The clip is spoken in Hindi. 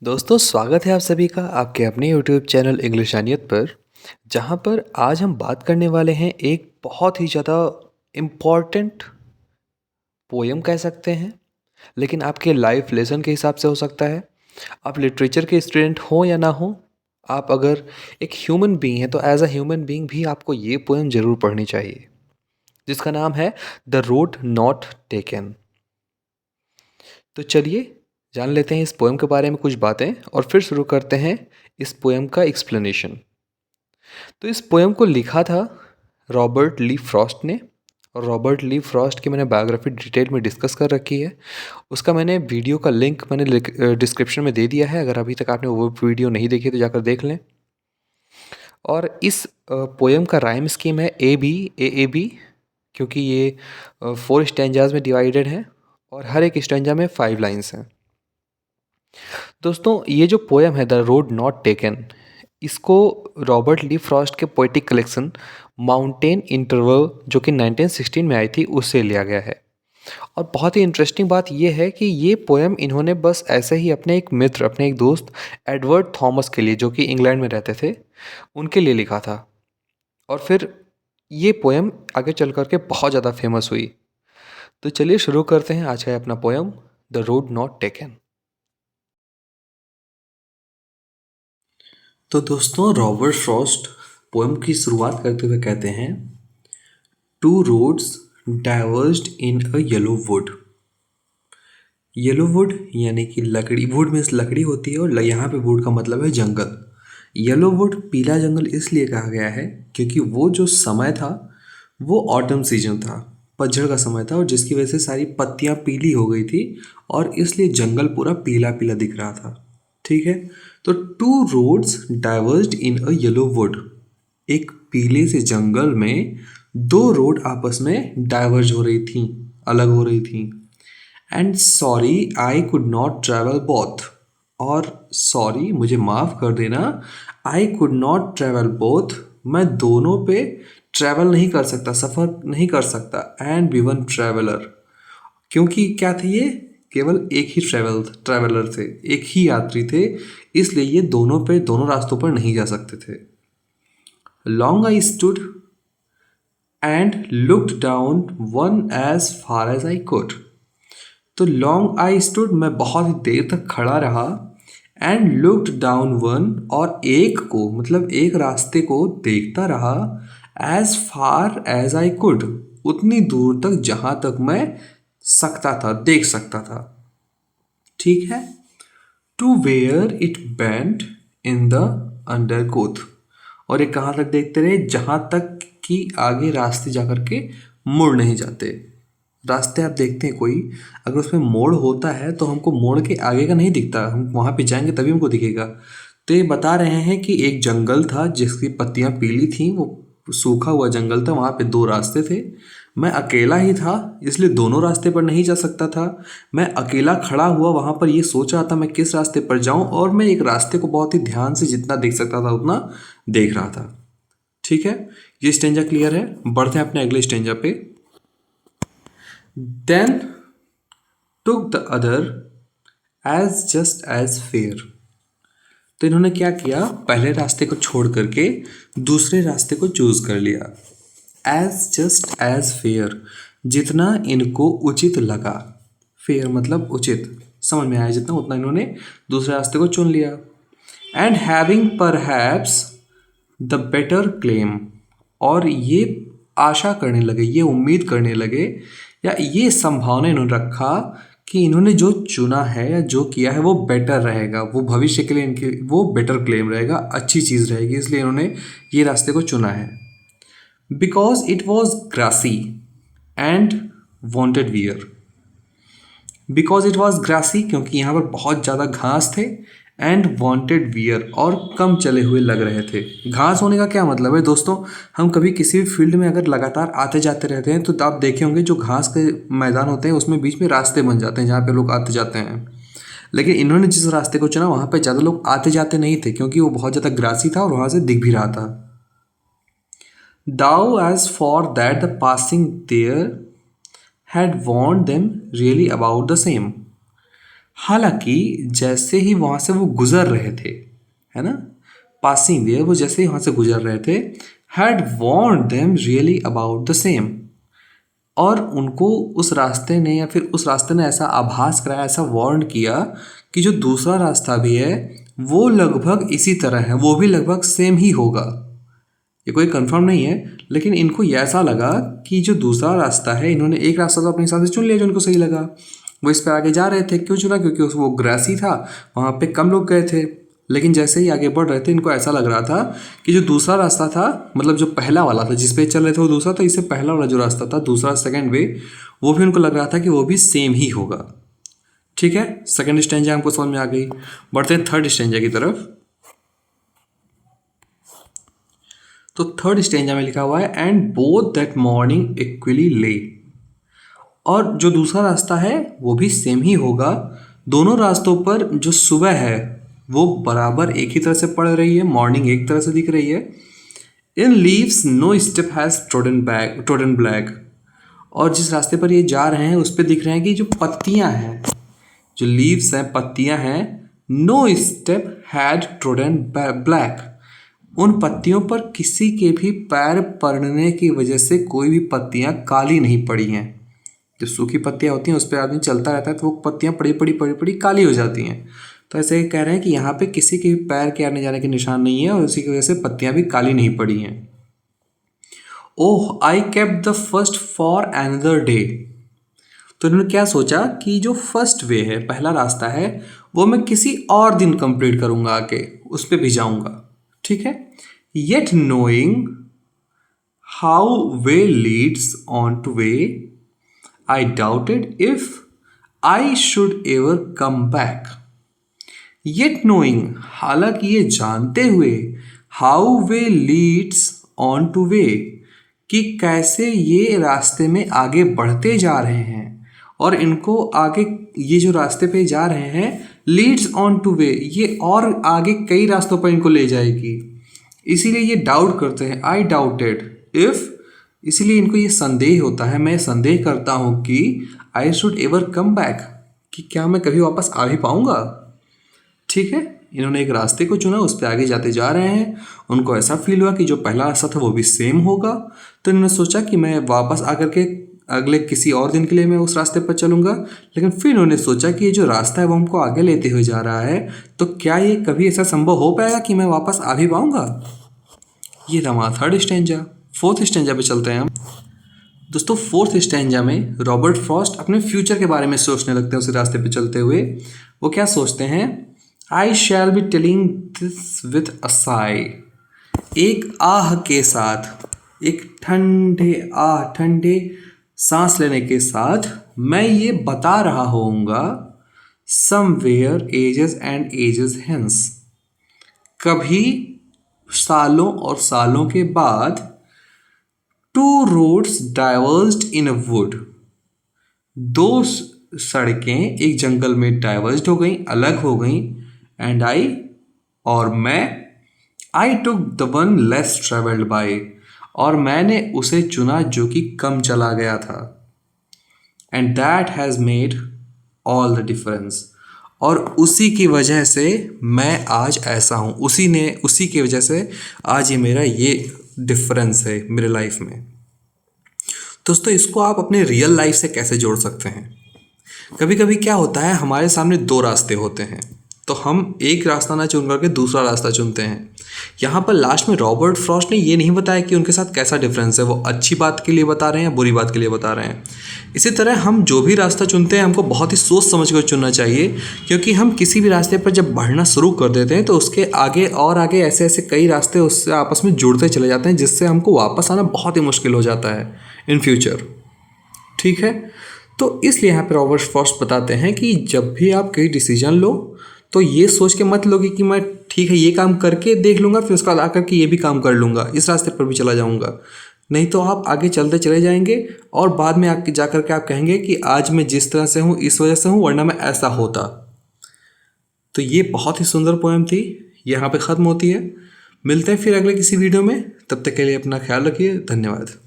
दोस्तों स्वागत है आप सभी का आपके अपने यूट्यूब चैनल इंग्लिशानियत पर। जहाँ पर आज हम बात करने वाले हैं एक बहुत ही ज़्यादा इम्पॉर्टेंट पोयम कह सकते हैं, लेकिन आपके लाइफ लेसन के हिसाब से हो सकता है। आप लिटरेचर के स्टूडेंट हो या ना हो, आप अगर एक ह्यूमन बीइंग हैं तो एज अ ह्यूमन बीइंग भी आपको ये पोयम ज़रूर पढ़नी चाहिए, जिसका नाम है द रोड नॉट टेकन। तो चलिए जान लेते हैं इस पोएम के बारे में कुछ बातें और फिर शुरू करते हैं इस पोएम का एक्सप्लेनेशन। तो इस पोएम को लिखा था रॉबर्ट ली फ्रॉस्ट ने। और रॉबर्ट ली फ्रॉस्ट की मैंने बायोग्राफी डिटेल में डिस्कस कर रखी है। उसका मैंने वीडियो का लिंक मैंने डिस्क्रिप्शन में दे दिया है। अगर अभी तक आपने वो वीडियो नहीं देखी तो जाकर देख लें। और इस पोएम का राइम स्कीम है ए बी, क्योंकि ये 4 स्टैंजाज में डिवाइडेड है और हर एक स्टैंजा में 5 लाइन्स हैं। दोस्तों ये जो पोएम है द रोड नॉट टेकन, इसको रॉबर्ट ली फ्रॉस्ट के पोएटिक कलेक्शन माउंटेन इंटरवल जो कि 1916 में आई थी उससे लिया गया है। और बहुत ही इंटरेस्टिंग बात यह है कि ये पोएम इन्होंने बस ऐसे ही अपने एक मित्र, अपने एक दोस्त एडवर्ड थॉमस के लिए, जो कि इंग्लैंड में रहते थे, उनके लिए लिखा था। और फिर ये पोएम आगे चल कर के बहुत ज़्यादा फेमस हुई। तो चलिए शुरू करते हैं आज का अपना poem the road not taken. तो दोस्तों रॉबर्ट फ्रॉस्ट पोएम की शुरुआत करते हुए कहते हैं, to roads diverged in a yellow would. Yellow would यानी कि लकड़ी, वुड मीन्स लकड़ी होती है और यहाँ पे वुड का मतलब है जंगल। येलो वुड पीला जंगल इसलिए कहा गया है क्योंकि वो जो समय था वो ऑटम सीजन था, पतझड़ का समय था, और जिसकी वजह से सारी पत्तियाँ पीली हो गई थी और इसलिए जंगल पूरा पीला पीला दिख रहा था। ठीक है, तो to roads diverged in a yellow would, एक पीले से जंगल में दो रोड आपस में डाइवर्ज हो रही थी, अलग हो रही थी। And sorry I could not travel both, और सॉरी मुझे माफ़ कर देना, I could not travel both, मैं दोनों पे ट्रैवल नहीं कर सकता, सफ़र नहीं कर सकता। एंड बी वन ट्रैवलर, क्योंकि क्या थे ये, केवल एक ही ट्रैवलर थे, एक ही यात्री थे, इसलिए ये दोनों पे, दोनों रास्तों पर नहीं जा सकते थे। Long I stood and looked down one as far as I could, तो लॉन्ग आई स्टूड, मैं बहुत ही देर तक खड़ा रहा, एंड लुक्ड डाउन वन, और एक को मतलब एक रास्ते को देखता रहा, as far as I could, उतनी दूर तक जहाँ तक मैं सकता था, देख सकता था। ठीक है, to wear it bent in the undercoat, और ये कहाँ तक देखते रहे, जहाँ तक कि आगे रास्ते जा कर के मुड़ नहीं जाते। रास्ते आप देखते हैं कोई, अगर उसमें मोड़ होता है तो हमको मोड़ के आगे का नहीं दिखता, हम वहाँ पे जाएंगे तभी हमको दिखेगा। तो ये बता रहे हैं कि एक जंगल था जिसकी पत्तियाँ पीली थीं, वो सूखा हुआ जंगल था, वहाँ पे दो रास्ते थे। मैं अकेला ही था इसलिए दोनों रास्ते पर नहीं जा सकता था। मैं अकेला खड़ा हुआ वहाँ पर ये सोच रहा था मैं किस रास्ते पर जाऊँ, और मैं एक रास्ते को बहुत ही ध्यान से जितना देख सकता था उतना देख रहा था। ठीक है, ये स्टेंजा क्लियर है। बढ़ते हैं अपने अगले स्टेंजा पे। Then took the other as just as fair, तो इन्होंने क्या किया, पहले रास्ते को छोड़ करके दूसरे रास्ते को चूज कर लिया। एज जस्ट एज फेयर, जितना इनको उचित लगा, फेयर मतलब उचित, समझ में आया जितना उतना इन्होंने दूसरे रास्ते को चुन लिया। And having perhaps the better claim, और ये आशा करने लगे, ये उम्मीद करने लगे, या ये संभावना इन्होंने रखा कि इन्होंने जो चुना है या जो किया है वो बेटर रहेगा, वो भविष्य के लिए इनके वो बेटर क्लेम रहेगा, अच्छी चीज़ रहेगी, इसलिए इन्होंने ये रास्ते को चुना है। Because it was grassy and wanted wear, because it was grassy क्योंकि यहाँ पर बहुत ज़्यादा घास थे, एंड वॉन्टेड वियर, और कम चले हुए लग रहे थे। घास होने का क्या मतलब है दोस्तों, हम कभी किसी भी फील्ड में अगर लगातार आते जाते रहते हैं तो आप देखे होंगे जो घास के मैदान होते हैं उसमें बीच में रास्ते बन जाते हैं जहाँ पे लोग आते जाते हैं। लेकिन इन्होंने जिस रास्ते को चुना वहाँ पर ज़्यादा लोग आते जाते नहीं थे क्योंकि वो बहुत ज़्यादा ग्रासी था और वहाँ से दिख भी रहा था। Thou as for that the passing there had warned them really about the same, हालांकि जैसे ही वहाँ से वो गुजर रहे थे, है ना, पासिंग वे, वो जैसे ही वहाँ से गुजर रहे थे, had warned them really about the same, और उनको उस रास्ते ने या फिर उस रास्ते ने ऐसा आभास कराया, ऐसा वार्न किया कि जो दूसरा रास्ता भी है वो लगभग इसी तरह है, वो भी लगभग सेम ही होगा। ये कोई कंफर्म नहीं है, लेकिन इनको ये ऐसा लगा कि जो दूसरा रास्ता है, इन्होंने एक रास्ता तो अपने हिसाब से चुन लिया जो उनको सही लगा, वो इस पर आगे जा रहे थे। क्यों चुना? क्योंकि वो ग्रासी था, वहाँ पे कम लोग गए थे। लेकिन जैसे ही आगे बढ़ रहे थे, इनको ऐसा लग रहा था कि जो दूसरा रास्ता था, मतलब जो पहला वाला था जिस पे चल रहे थे वो दूसरा था, इससे पहला वाला जो रास्ता था, दूसरा सेकंड वे, वो भी उनको लग रहा था कि वो भी सेम ही होगा। ठीक है, सेकंड स्टेंजा हमको समझ में आ गई। बढ़ते हैं थर्ड स्टेंजा की तरफ। तो थर्ड स्टेंजा में लिखा हुआ है, and both that morning equally ले, और जो दूसरा रास्ता है वो भी सेम ही होगा। दोनों रास्तों पर जो सुबह है वो बराबर एक ही तरह से पड़ रही है, मॉर्निंग एक तरह से दिख रही है। In leaves no step has trodden black, और जिस रास्ते पर ये जा रहे हैं उस पर दिख रहे हैं कि जो पत्तियां हैं, जो लीव्स हैं, पत्तियां हैं, no step had trodden black, उन पत्तियों पर किसी के भी पैर पड़ने की वजह से कोई भी पत्तियां काली नहीं पड़ी हैं। जो सूखी पत्तियां होती हैं उस पर आदमी चलता रहता है तो वो पत्तियां पड़ी काली हो जाती हैं। तो ऐसे कह रहे हैं कि यहाँ पे किसी के भी पैर के आने जाने के निशान नहीं है, और उसी की वजह से पत्तियां भी काली नहीं पड़ी हैं। Oh I kept the first for another day, तो इन्होंने क्या सोचा कि जो फर्स्ट वे है, पहला रास्ता है, वो मैं किसी और दिन कंप्लीट करूंगा, आके उस पर भी जाऊंगा। ठीक है, yet knowing how way Leeds on two way, I doubted if I should ever come back. Yet knowing, हालांकि ये जानते हुए, how way Leeds on two way, कि कैसे ये रास्ते में आगे बढ़ते जा रहे हैं, और इनको आगे ये जो रास्ते पे जा रहे हैं, लीड्स ऑन टू वे, ये और आगे कई रास्तों पर इनको ले जाएगी। इसीलिए ये डाउट करते हैं, आई डाउटेड इफ, इसीलिए इनको ये संदेह होता है, मैं संदेह करता हूँ कि I should ever come back, कि क्या मैं कभी वापस आ भी पाऊँगा। ठीक है, इन्होंने एक रास्ते को चुना, उस पर आगे जाते जा रहे हैं, उनको ऐसा फील हुआ कि जो पहला रास्ता था वो भी सेम होगा, तो इन्होंने सोचा कि मैं वापस आकर के अगले किसी और दिन के लिए मैं उस रास्ते पर चलूँगा। लेकिन फिर इन्होंने सोचा कि ये जो रास्ता है वो हमको आगे लेते हुए जा रहा है, तो क्या ये कभी ऐसा संभव हो पाएगा कि मैं वापस आ भी पाऊँगा। ये था हमारा थर्ड स्टेंजा। फोर्थ स्टेंजा पे चलते हैं हम। दोस्तों फोर्थ स्टेंजा में रॉबर्ट फ्रॉस्ट अपने फ्यूचर के बारे में सोचने लगते हैं उस रास्ते पे चलते हुए। वो क्या सोचते हैं, I shall be telling this with a sigh, एक आह के साथ, एक ठंडे सांस लेने के साथ मैं ये बता रहा होऊंगा, somewhere ages and ages hence, कभी सालों और सालों के बाद, two roads diverged in a wood, दो सड़कें एक जंगल में डाइवर्स्ड हो गई, अलग हो गई, एंड आई, और मैं, I took the one less travelled by, और मैंने उसे चुना जो कि कम चला गया था, and that has made all the difference, और उसी की वजह से मैं आज ऐसा हूँ, उसी की वजह से आज ये मेरा ये डिफरेंस है मेरे लाइफ में। दोस्तों इसको आप अपने रियल लाइफ से कैसे जोड़ सकते हैं। कभी कभी क्या होता है, हमारे सामने दो रास्ते होते हैं, तो हम एक रास्ता ना चुन करके दूसरा रास्ता चुनते हैं। यहाँ पर लास्ट में रॉबर्ट फ्रॉस्ट ने ये नहीं बताया कि उनके साथ कैसा डिफरेंस है, वो अच्छी बात के लिए बता रहे हैं या बुरी बात के लिए बता रहे हैं। इसी तरह हम जो भी रास्ता चुनते हैं हमको बहुत ही सोच समझ कर चुनना चाहिए, क्योंकि हम किसी भी रास्ते पर जब बढ़ना शुरू कर देते हैं तो उसके आगे और आगे ऐसे ऐसे कई रास्ते उससे आपस में जुड़ते चले जाते हैं, जिससे हमको वापस आना बहुत ही मुश्किल हो जाता है इन फ्यूचर। ठीक है, तो इसलिए यहाँ पे रॉबर्ट फ्रॉस्ट बताते हैं कि जब भी आप कोई डिसीजन लो तो ये सोच के मत लोगे कि मैं ठीक है ये काम करके देख लूँगा, फिर उसके बाद आकर के ये भी काम कर लूँगा, इस रास्ते पर भी चला जाऊँगा। नहीं तो आप आगे चलते चले जाएंगे और बाद में आके जा कर के आप कहेंगे कि आज मैं जिस तरह से हूँ इस वजह से हूँ, वरना मैं ऐसा होता। तो ये बहुत ही सुंदर पोएम थी, यहाँ पे ख़त्म होती है। मिलते हैं फिर अगले किसी वीडियो में, तब तक के लिए अपना ख्याल रखिए। धन्यवाद।